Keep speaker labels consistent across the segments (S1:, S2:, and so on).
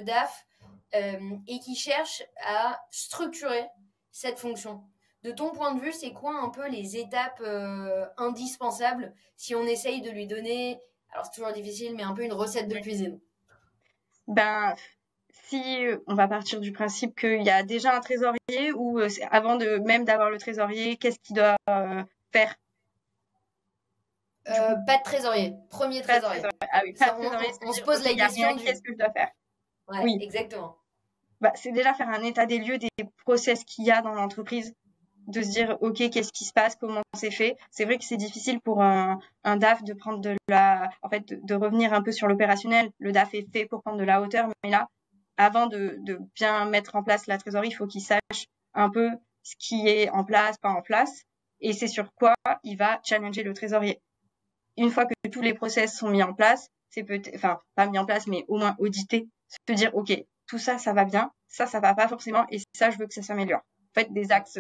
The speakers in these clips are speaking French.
S1: DAF et qui cherche à structurer cette fonction. De ton point de vue, c'est quoi un peu les étapes indispensables si on essaye de lui donner, alors c'est toujours difficile, mais un peu une recette de cuisine?
S2: Ben, si on va partir du principe qu'il y a déjà un trésorier ou avant de même d'avoir le trésorier, qu'est-ce qu'il doit faire? Du coup,
S1: Pas de trésorier, premier
S2: pas de
S1: trésorier.
S2: trésorier. Ah oui, pas
S1: Ça,
S2: de trésorier, ça veut
S1: on se
S2: dire,
S1: pose
S2: ok,
S1: la
S2: il y a rien,
S1: question du...
S2: qu'est-ce que je dois faire?
S1: Ouais,
S2: Oui,
S1: exactement.
S2: bah, c'est déjà faire un état des lieux des process qu'il y a dans l'entreprise, de se dire, ok, qu'est-ce qui se passe, comment c'est fait. C'est vrai que c'est difficile pour un DAF de prendre en fait, de revenir un peu sur l'opérationnel. Le DAF est fait pour prendre de la hauteur, mais là, avant de bien mettre en place la trésorerie, il faut qu'il sache un peu ce qui est en place, pas en place, et c'est sur quoi il va challenger le trésorier. Une fois que tous les process sont mis en place, c'est peut-être, enfin, pas mis en place, mais au moins audité, se dire, OK, tout ça, ça va bien, ça va pas forcément, et ça, je veux que ça s'améliore. En fait, des axes,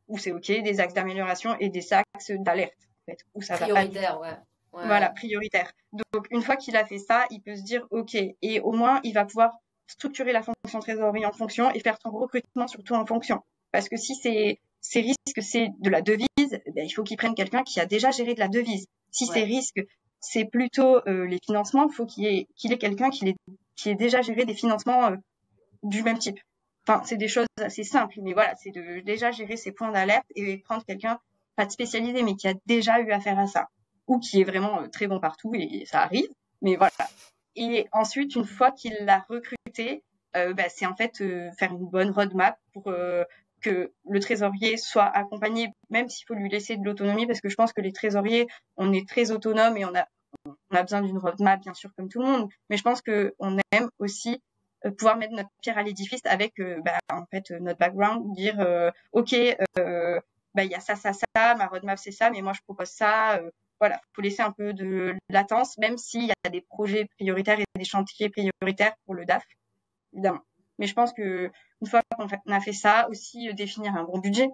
S2: où c'est OK, des axes d'amélioration et des axes d'alerte, en fait, où ça va pas du tout.
S1: Prioritaire, ouais.
S2: Voilà,
S1: Ouais.
S2: prioritaire. Donc, une fois qu'il a fait ça, il peut se dire, OK, et au moins, il va pouvoir structurer la fonction trésorerie en fonction et faire son recrutement surtout en fonction. Parce que si ces risques, c'est de la devise, il faut qu'il prenne quelqu'un qui a déjà géré de la devise. Si ces
S1: Ouais.
S2: risques, c'est plutôt les financements, il faut qu'il ait quelqu'un qui ait déjà géré des financements du même type. Enfin, c'est des choses assez simples, mais voilà, c'est de déjà gérer ses points d'alerte et prendre quelqu'un, pas de spécialisé, mais qui a déjà eu affaire à ça, ou qui est vraiment très bon partout, et ça arrive, mais voilà. Et ensuite, une fois qu'il l'a recruté, c'est en fait faire une bonne roadmap pour que le trésorier soit accompagné, même s'il faut lui laisser de l'autonomie, parce que je pense que les trésoriers, on est très autonomes et on a besoin d'une roadmap, bien sûr, comme tout le monde, mais je pense qu'on aime aussi pouvoir mettre notre pierre à l'édifice avec en fait notre background, dire ok, il y a ça, ma roadmap c'est ça, mais moi je propose ça. Voilà, faut laisser un peu de latence, même s'il y a des projets prioritaires et des chantiers prioritaires pour le DAF, évidemment. Mais je pense que une fois qu'on a fait ça, aussi définir un bon budget.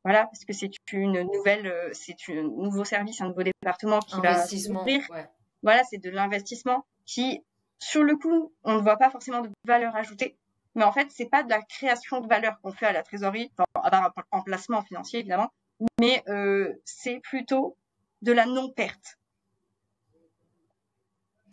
S2: Voilà, parce que c'est un nouveau service, un nouveau département qui va
S1: Investissement,
S2: s'ouvrir.
S1: ouais.
S2: Voilà, c'est de l'investissement qui, sur le coup, on ne voit pas forcément de valeur ajoutée. Mais en fait, c'est pas de la création de valeur qu'on fait à la trésorerie, enfin, à part un emplacement financier, évidemment, mais c'est plutôt de la non-perte.